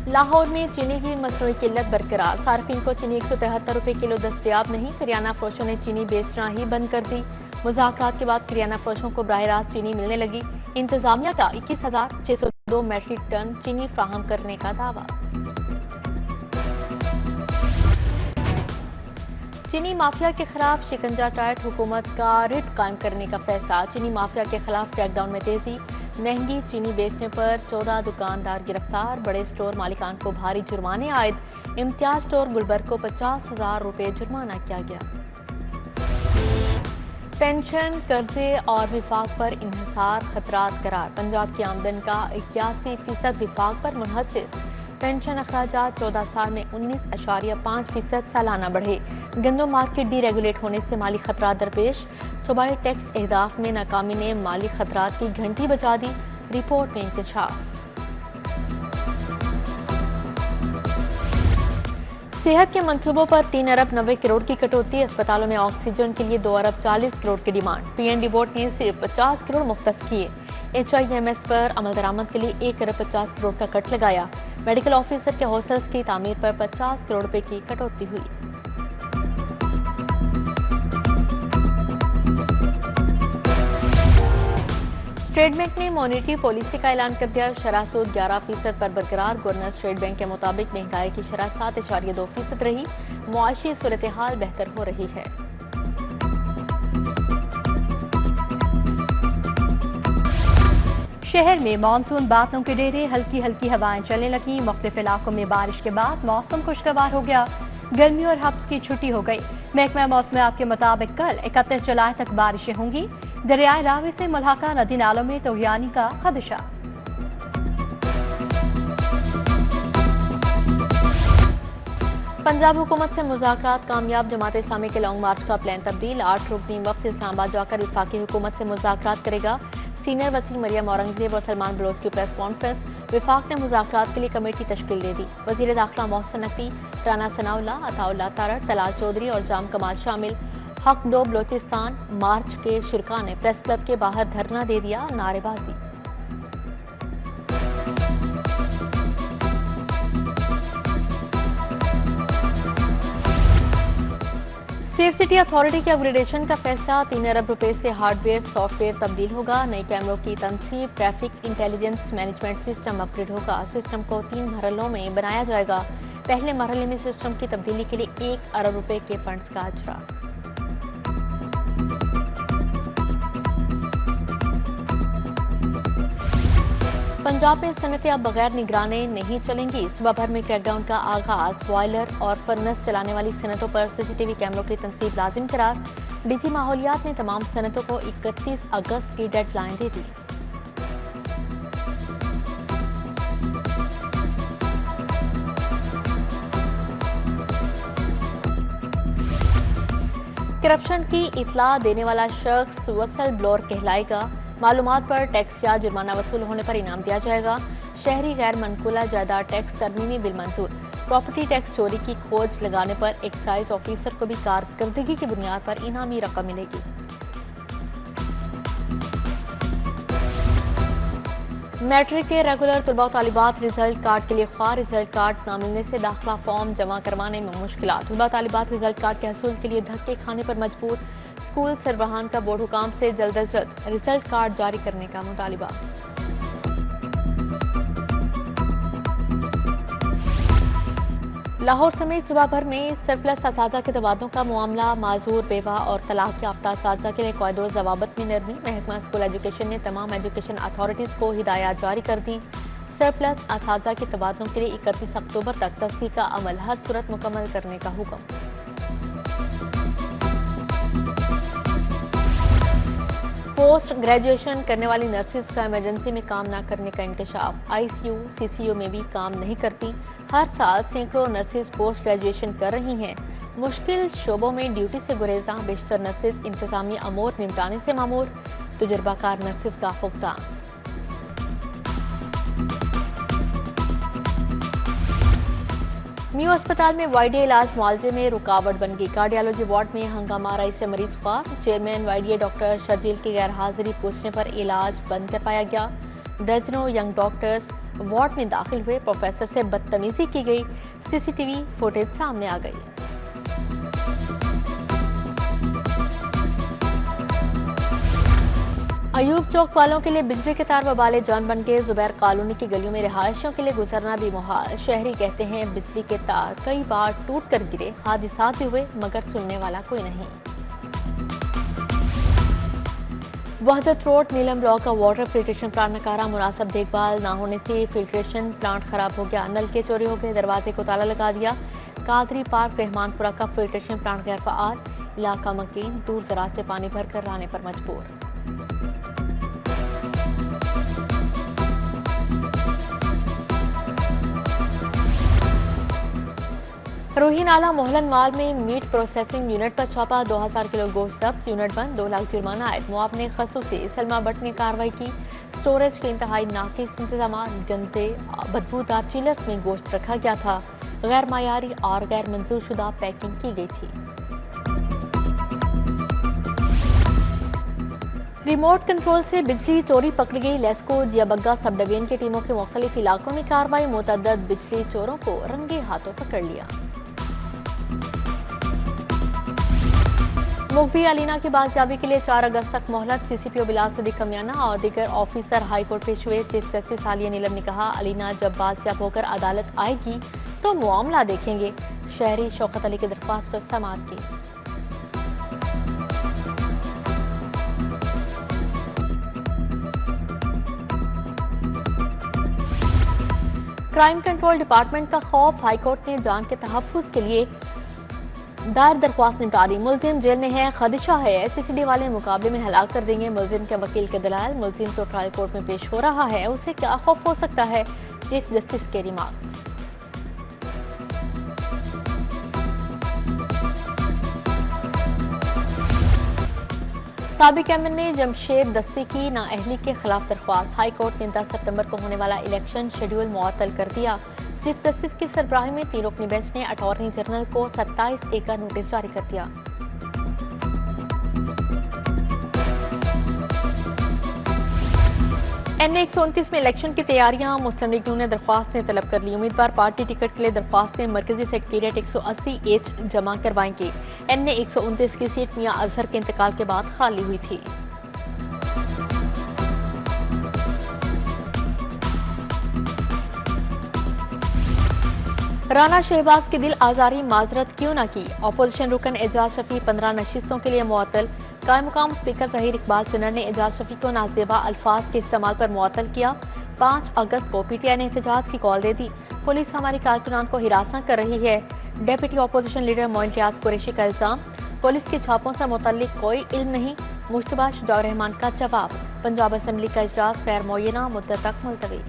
लाहौर में चीनी की मसनूई किल्लत बरकरार, सार्फिन को चीनी 173 रुपये किलो दस्तयाब नहीं। किराना फरोशों ने चीनी बेचना ही बंद कर दी। मुज़ाकरात के बाद किराना फरोशों को बराह रास्त चीनी मिलने लगी। इंतजामिया का 21,602 मैट्रिक टन चीनी फ्राहम करने का दावा। चीनी माफिया के खिलाफ शिकंजा टाइट, हुकूमत का रिट कायम करने का फैसला। चीनी माफिया के खिलाफ क्रैकडाउन में तेजी, महंगी चीनी बेचने पर 14 दुकानदार गिरफ्तार। बड़े स्टोर मालिकान को भारी जुर्माने आयद। इम्तियाज स्टोर गुलबर्ग को 50,000 रुपये जुर्माना किया गया। पेंशन, कर्जे और विफाक पर इन्हिसार खतरात करार। पंजाब की आमदन का 81% विफाक पर मुनहसर। पेंशन अखराजात 14 साल में 19.5% सालाना बढ़े। गंदम मार्केट डीरेगुलेट होने से माली खतरा दरपेश। सूबाई टैक्स अहदाफ में नाकामी ने माली खतरात की घंटी बजा दी। रिपोर्ट में इंकशाफ। सेहत के मंसूबों पर 3 अरब 90 करोड़ की कटौती। अस्पतालों में ऑक्सीजन के लिए 2 अरब 40 करोड़ की डिमांड। PND बोर्ड ने सिर्फ 50 करोड़ मुख्तस किए। HIMS पर अमल दरामद के लिए 1 अरब 50 करोड़ का कट लगाया। मेडिकल ऑफिसर के हॉस्टल्स की तामीर पर 50 करोड़ रुपए की कटौती हुई। स्टेट बैंक ने मॉनेटरी पॉलिसी का ऐलान कर दिया। शरह सूद 11% पर बरकरार। गवर्नर स्टेट बैंक के मुताबिक महंगाई की शरह 7.2% रही। मुआशी सूरत हाल बेहतर हो रही है। शहर में मानसून बादलों के डेरे, हल्की हल्की हवाएं चलने लगी। मुख्तलिफ इलाकों में बारिश के बाद मौसम खुशगवार हो गया। गर्मी और हब्स की छुट्टी हो गई। महकमा मौसमियात के मुताबिक कल 31 जुलाई तक बारिशें होंगी। दरियाए रावी से मुल्हाका नदी नालों में तोहियानी का खदशा। पंजाब हुकूमत से मुज़ाकरात कामयाब। जमात इस्लामी के लॉन्ग मार्च का प्लान तब्दील। 8 रुकनी वक्त इस्लामाबाद जाकर वफाकी हुकूमत से मुज़ाकरात करेगा। सीनियर वज़ीर मरियम औरंगजेब और सलमान बलोच की प्रेस कॉन्फ्रेंस। विफाक ने मुज़ाकरात के लिए कमेटी तश्कील दे दी। वज़ीर दाखिला मोहसिन नकवी, राना सनाउल्ला, अताउल्ला तारड़, तलाल चौधरी और जाम कमाल शामिल। हक दो बलोचिस्तान मार्च के शुरका ने प्रेस क्लब के बाहर धरना दे दिया। नारेबाजी। सेफ सिटी अथॉरिटी के अपग्रेडेशन का फैसला। 3 अरब रुपए से हार्डवेयर सॉफ्टवेयर तब्दील होगा। नए कैमरों की तनसीब, traffic intelligence management system upgrade होगा। सिस्टम को 3 मरहलों में बनाया जाएगा। पहले मरहले में सिस्टम की तब्दीली के लिए 1 अरब रुपए के फंड्स का अजरा। पंजाब में सनतें अब बगैर निगरानी नहीं चलेंगी। सुबह भर में क्रैकडाउन का आगाज। बॉयलर और फर्नेस चलाने वाली सनतों पर CCTV कैमरों की तनसीब लाजिम करार। DG माहौलियात ने तमाम सनतों को 31 अगस्त की डेडलाइन दे दी। करप्शन की इतला देने वाला शख्स वसल ब्लोअर कहलाएगा। मालूमात पर टैक्स या जुर्माना वसूल होने पर इनाम दिया जाएगा। शहरी गैर मनकूला जायदाद टैक्स तरमीमी बिल मंजूर। प्रॉपर्टी टैक्स चोरी की खोज लगाने पर एक्साइज ऑफिसर को भी कारकर्दगी की बुनियाद पर इनामी रकम मिलेगी। मैट्रिक के रेगुलर तलबा और तालिबात रिजल्ट कार्ड के लिए ख्वाह। रिजल्ट कार्ड ना मिलने से दाखिला फॉर्म जमा करवाने में मुश्किलात। तलबा तालिबात रिजल्ट कार्ड के हसूल के लिए धक्के खाने पर मजबूर। स्कूल सरबराहान का बोर्ड हुकाम से जल्द अज जल्द रिजल्ट कार्ड जारी करने का मुतालिबा। लाहौर समेत सुबह भर में सरप्लस असाजा के तबादलों का मामला। माजूर, बेवा और तलाक याफ्ता असाजा के लिए कायदो ज़वाबत में नरमी। महकमा स्कूल एजुकेशन ने तमाम एजुकेशन अथॉरिटीज़ को हिदायत जारी कर दी। सरप्लस असाजा के तबादलों के लिए 31 अक्टूबर तक तस्दीक का अमल हर सूरत मुकम्मल करने का हुक्म। पोस्ट ग्रेजुएशन करने वाली नर्सिस का इमरजेंसी में काम न करने का इंकशाफ। ICU, CCU में भी काम नहीं करती। हर साल सैकड़ों नर्सिस पोस्ट ग्रेजुएशन कर रही हैं। मुश्किल शोबों में ड्यूटी से गुरेजा। बेशतर नर्सिस इंतजामी अमूर निपटाने से मामूर। तजुर्बाकार नर्सिस का फुकदान। न्यू अस्पताल में वाईडीए इलाज मुआवजे में रुकावट बन गई। कार्डियोलॉजी वार्ड में हंगामा राई से मरीज ख्वार। चेयरमैन वाईडीए डॉक्टर शर्जील की गैर हाजिरी पूछने पर इलाज बंद कर पाया गया। दर्जनों यंग डॉक्टर्स वार्ड में दाखिल हुए प्रोफेसर से बदतमीजी की गई, सीसीटीवी फुटेज सामने आ गई। अयूब चौक वालों के लिए बिजली के तार बबाले जान बन गए। जुबैर कॉलोनी की गलियों में रिहायशियों के लिए गुजरना भी मुहाल। शहरी कहते हैं बिजली के तार कई बार टूट कर गिरे, हादसात भी हुए, मगर सुनने वाला कोई नहीं। वहदत रोड नीलम ब्लॉक का वाटर फिल्ट्रेशन प्लांट नकारा, मुनासिब देखभाल न होने से फिल्ट्रेशन प्लांट खराब हो गया। नल के चोरी हो गए, दरवाजे को ताला लगा दिया। कादरी पार्क रहमानपुरा का फिल्ट्रेशन प्लांट गैर फाल, इलाका मकीन, दूर दराज से पानी भरकर लाने पर मजबूर। रोही नाला मोहलनवाल में मीट प्रोसेसिंग यूनिट पर छापा, 2000 किलो गोश्त जब्त, यूनिट बंद, 2 लाख जुर्माना आयद। मुआवने खसूसी सलमा भट्ट ने कार्रवाई की। स्टोरेज के इंतहाई नाकिस इंतजाम, गंदे बदबूदार चिलर्स में गोश्त रखा गया था। गैर मायारी और गैर मंजूर शुदा पैकिंग की गई थी। रिमोट कंट्रोल से बिजली चोरी पकड़ी गई। लेस्को जियाबग्गा सब डिवीजन की टीमों के मुख्तलिफ इलाकों में कार्रवाई, मुतअद्दिद बिजली चोरों को रंगे हाथों पकड़ लिया। मुख्वी अलीना की बाजियाबी के लिए 4 अगस्त तक मोहलत, सीसीपीओ बिलाल सदीक कमियाना और दीगर ऑफिसर हाईकोर्ट पेश हुए। चीफ जस्टिस आलिया नीलम ने कहा, अलीना जब बाजियाब होकर अदालत आएगी तो मामला देखेंगे। शहरी शौकत अली की दरख्वास्त पर समाअत की। क्राइम कंट्रोल डिपार्टमेंट का खौफ, हाईकोर्ट ने जान के तहफ्फुज के लिए दायर दरख्वास्त निपटा दी। मुलजिम जेल में है, खदशा है सीसीडी वाले मुकाबले में हलाक कर देंगे। मुलजिम के वकील के दलाल, मुलजिम तो ट्रायल कोर्ट में पेश हो रहा है, उसे क्या खौफ हो सकता है? चीफ जस्टिस के रिमार्क्स। साबिक एमएन ने जमशेद दस्ती की नाअहली के खिलाफ दरख्वास्त, हाईकोर्ट ने 10 सितंबर को होने वाला इलेक्शन शेड्यूल मुअत्तल कर दिया। चीफ जस्टिस की सरबराही में 3 रुकनी बेंच ने अटॉर्नी जनरल को 27A का नोटिस जारी कर दिया। NA 129 में इलेक्शन की तैयारियां, मुस्लिम लीग ने दरख्वास्तें तलब कर ली। उम्मीदवार पार्टी टिकट के लिए दरख्वास्तें मरकजी सेक्रेटेरिएट 180H जमा करवाएंगे। NA 129 की सीट मियां अजहर के इंतकाल के बाद खाली हुई थी। राना शहबाज की दिल आजारी माजरत क्यों न की? अपोजिशन रुकन एजाज शफी 15 नशिस्तों के लिए मुअत्तल। कायम स्पीकर जहीर इकबाल चन्नर ने एजाज शफी को नाजेबा अल्फाज के इस्तेमाल पर मुअत्तल किया। 5 अगस्त को PTI ने एहतजाज की कॉल दे दी। पुलिस हमारी कारकुनान को हिरासत कर रही है। डेप्यूटी अपोजिशन लीडर मोइन रियाज कुरैशी का इल्जाम, पुलिस के छापों से मुतल्लिक कोई इल्म नहीं। मुश्तबा शुजाउर रहमान का जवाब, पंजाब असेंबली का इजलास गैर मुअय्यना मुद्दत तक मुलतवी।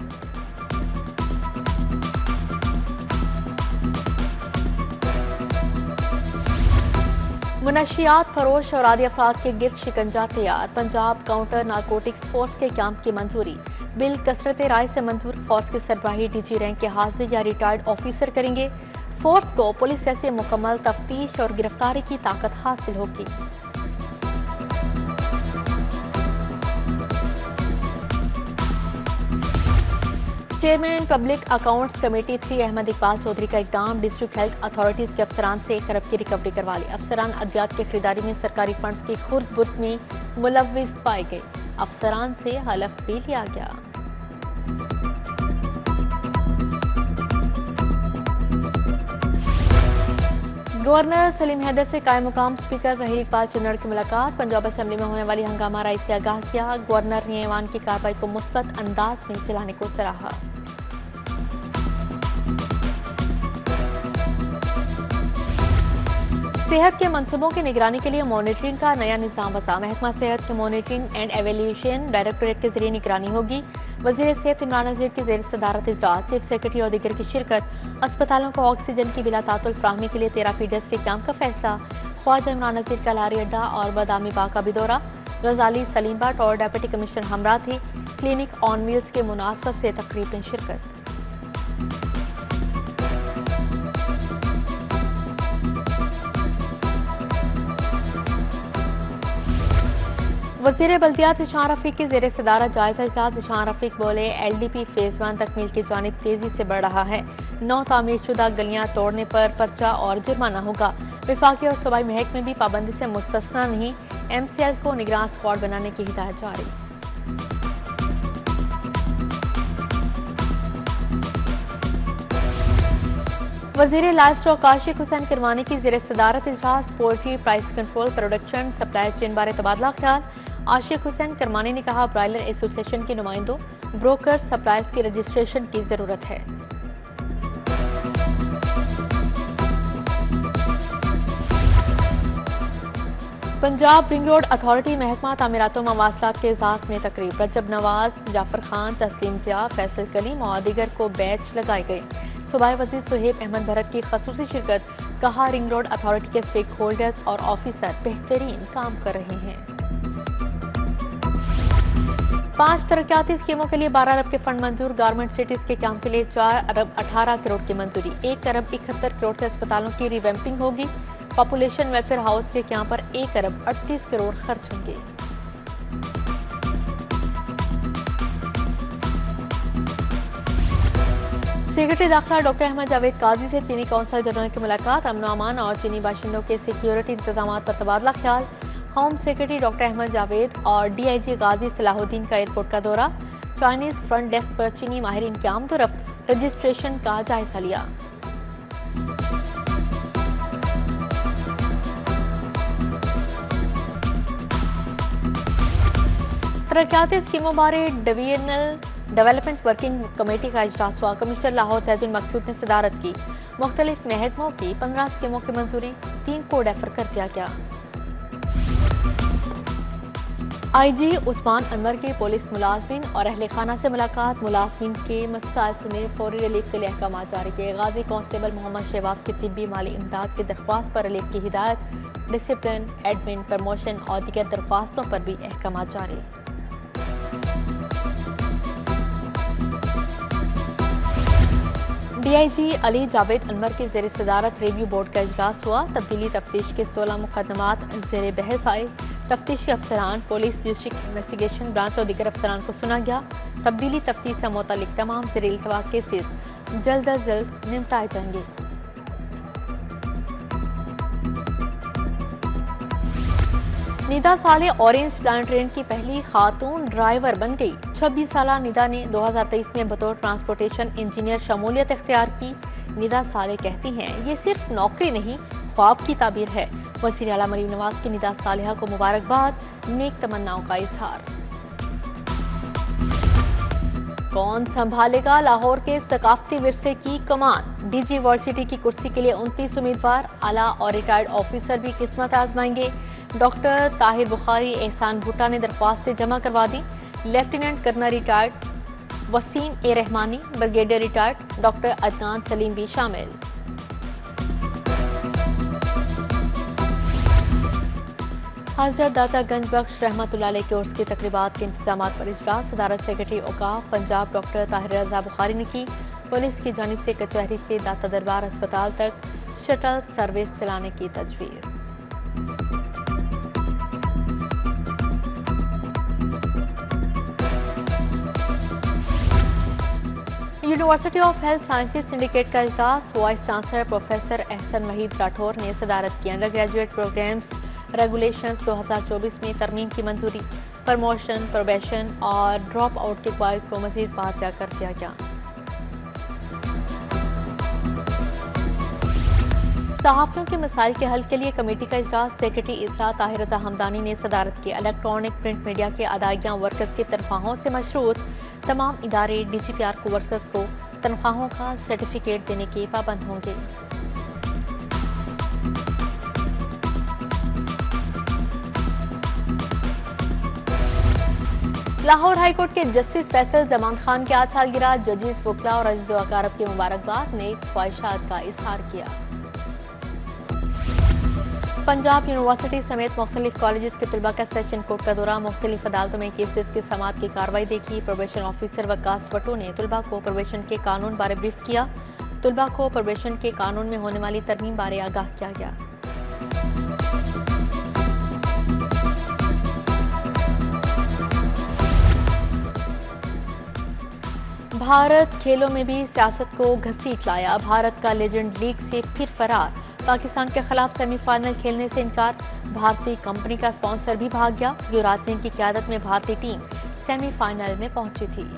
मुनशियात फरोश और आदि अफराद के गिर्द शिकंजा तैयार। पंजाब काउंटर नारकोटिक्स फोर्स के कैंप की मंजूरी। बिल कसरत राय से मंजूर। फोर्स की सरबराही DG रैंक के हाजिर या रिटायर्ड ऑफिसर करेंगे। फोर्स को पुलिस जैसे मुकम्मल तफ्तीश और गिरफ्तारी की ताकत हासिल होगी। Chairman public accounts committee 3 Ahmed Iqbal Chaudhry का इकदाम, डिस्ट्रिक्ट हेल्थ अथॉरिटीज के अफसरान से 1 अरब की रिकवरी करवा ली। अफसरान अद्वियात की खरीदारी में सरकारी फंड्स की खुर्द बुर्द में मुलव्विस पाए गए। अफसरान से हलफ भी लिया गया। गवर्नर सलीम हैदर से कायम मुकाम स्पीकर जहीर इकबाल चन्नर की मुलाकात। पंजाब असेंबली में होने वाली हंगामा राय से आगाह किया। गवर्नर ने ऐवान की कार्रवाई को मुस्बत अंदाज में चलाने को सराहा। सेहत के मंसूबों की निगरानी के लिए मॉनिटरिंग का नया निज़ाम वसा। महकमा सेहत के मॉनिटरिंग एंड एवेल्यूशन डायरेक्टोरेट के जरिए निगरानी होगी। वज़ीर सेहत इमरान नज़ीर की ज़ेर सदारत इजलास, चीफ सेक्रेटरी और दीगर की शिरकत। अस्पतालों को ऑक्सीजन की बिला तातुल फ्राहमी के लिए 13 फीडर्स के कैंप का फैसला। ख्वाजा इमरान नज़ीर का लारी अड्डा और बादामी बाग का भी दौरा। गजाली सलीम भट्ट और डेप्यूटी कमिश्नर हमरा थे। क्लिनिक ऑन व्हील्स के मुनासबत से तकरीब में शिरकत। वज़ीर बल्दियात इशान रफीक की ज़ेर सदारत जायजा इजलास। इशान रफीक बोले LDP फेज़ 1 तकमील की जानिब तेजी से बढ़ रहा है। 9 तामीर शुदा गलियां तोड़ने पर पर्चा और जुर्माना होगा। विफाकी और सूबाई महकमे भी पाबंदी से मुस्तस्ना नहीं। MCL को निगरान स्क्वाड बनाने की हिदायत जारी। वज़ीर लाइफ स्टॉक आशिक हुसैन किरमानी की ज़ेर सदारत इजलास। Poultry price control, production, supply chain बारे तबादला ख्याल। आशिक हुसैन किरमानी ने कहा, ब्रायलर एसोसिएशन के नुमाइंदों, ब्रोकर, सप्लायर्स की रजिस्ट्रेशन की जरूरत है। पंजाब रिंग रोड अथॉरिटी महकमा तामीरातों मवासलात के एजाज में तकरीब। रजब नवाज, जाफर खान, तस्लीम ज़िया, फैसल कलीम और दीगर को बैच लगाए गए। सूबाई वज़ीर सुहेब अहमद भरत की खसूसी शिरकत। कहा, रिंग रोड अथॉरिटी के स्टेक होल्डर्स और ऑफिसर बेहतरीन काम कर रहे हैं। 5 तरक्याती स्कीमों के लिए 12 अरब के फंड मंजूर। गारमेंट सिटीज के काम के लिए 4 अरब 18 करोड़ की मंजूरी। 1 अरब 71 करोड़ से अस्पतालों की रिवैम्पिंग होगी। पॉपुलेशन वेलफेयर हाउस के काम पर 1 अरब 38 करोड़ खर्च होंगे। सेक्रेटरी दाखिला डॉक्टर अहमद जावेद काजी से चीनी कौंसल जनरल की मुलाकात। अमन अमान और चीनी बाशिंदों के सिक्योरिटी इंतजाम पर तबादला ख्याल। Home secretary doctor Ahmed Javed और DIG गाजी सलाहुद्दीन का एयरपोर्ट का दौरा। चाइनीज फ्रंट डेस्क पर चीनी माहिरीन की आमदोरफ्त, रजिस्ट्रेशन का जायजा लिया। तरक्याती स्कीमों बारे डिवीजनल डेवलपमेंट वर्किंग कमेटी का इजलास हुआ। कमिश्नर लाहौर जैदुल मकसूद ने सदारत की। मुख्तलिफ महकमों की 15 स्कीमों की मंजूरी, 3 को डेफर कर दिया गया। IG उस्मान अनवर की पुलिस मुलाजमीन और अहले खाना से मुलाकात। मुलाजमीन के मसाइल सुने, फौरी रिलीफ के लिए अहकाम जारी किए। गाजी कांस्टेबल मोहम्मद शहबाज की तिब्बी माली इमदाद की दरख्वास्त पर रिलीफ की हिदायत। डिसिप्लिन, एडमिन, प्रमोशन और दीगर दरख्वास्तों पर भी अहकाम जारी। DIG अली जावेद अनवर की ज़ेर सदारत रिव्यू बोर्ड का इजलास हुआ। तब्दीली तफ्तीश के 16 मुकदमात ज़ेर बहस आए। तफ्तीशी अफसरान, पुलिस, डिस्ट्रिक्ट इन्वेस्टिगेशन ब्रांच और दीगर अफसरान को सुना गया। तब्दीली तफ्तीश से मुतल्लिक तमाम ज़ेर इल्तवा केसेस जल्द अज जल्द निपटाए जाएंगे। निदा साले ऑरेंज लाइन ट्रेन की पहली खातून ड्राइवर बन गई। 26 साला निदा ने 2023 में बतौर ट्रांसपोर्टेशन इंजीनियर शमूलियत इख्तियार की। निदा साले कहती हैं, ये सिर्फ नौकरी नहीं, ख्वाब की ताबीर है। वज़ीर आला मरीम नवाज की निदा सालिहा को मुबारकबाद, नेक तमन्नाओं का इजहार। कौन संभालेगा लाहौर के सकाफती विरसे की कमान? DG वर्ल्ड सिटी की कुर्सी के लिए 29 उम्मीदवार। आला और रिटायर्ड ऑफिसर भी किस्मत आजमाएंगे। डॉक्टर ताहिर बुखारी, एहसान भुट्टा ने दरख्वास्तें जमा करवा दी। Lieutenant colonel retired Wasim A Rahmani, brigadier retired doctor Adnan Saleem भी शामिल। हजरत दाता गंज बख्श रहमतुल्लाह अलैह के उर्स की तकरीबात के इंतजामात पर इजलास। सदारत सेक्रेटरी औकाफ पंजाब डॉक्टर ताहिर रजा बुखारी ने की। पुलिस की जानिब से कचहरी से दाता दरबार अस्पताल तक शटल सर्विस चलाने की तजवीज़। University of health sciences syndicate का इजलास। Vice chancellor professor Ahsan Waheed Rathore ने सदारत की। अंडर ग्रेजुएट प्रोग्राम्स रेगुलेशंस 2024 में तरमीम की मंजूरी। प्रमोशन, प्रोबेशन और ड्रॉप आउट के कवायद को मजीद वाज़िया कर दिया गया। सहाफ़ियों के मसाइल के हल के लिए कमेटी का इजलास। सेक्रेटरी इत्तला ताहिर रजा हमदानी ने सदारत की। इलेक्ट्रॉनिक प्रिंट मीडिया के अदायगियाँ वर्कर्स की तनख्वाहों से मशरूत। तमाम इदारे DGPR को वर्कर्स को तनख्वाहों का सर्टिफिकेट देने के पाबंद होंगे। लाहौर हाईकोर्ट के जस्टिस फैसल जमान खान की आज सालगिरह। जजेस, वकला और अजीज़ व अक़ारब की मुबारकबाद, नेक ख्वाहिशात का इजहार किया। पंजाब यूनिवर्सिटी समेत मुख्तलिफ कॉलेज के तलबा का सेशन कोर्ट का दौरा। मुख्तलिफ अदालतों में केसेस की समाअत की कार्रवाई देखी। प्रोबेशन ऑफिसर वकास वटो ने तलबा को प्रोबेशन के कानून बारे ब्रीफ किया। तलबा को प्रोबेशन के कानून में होने वाली तरमीम बारे आगाह किया गया। भारत खेलों में भी सियासत को घसीट लाया। भारत का लेजेंड लीग से फिर फरार। पाकिस्तान के खिलाफ सेमीफाइनल खेलने से इनकार। भारतीय कंपनी का स्पॉन्सर भी भाग गया। युवराज सिंह की क़यादत में भारतीय टीम सेमीफाइनल में पहुंची थी।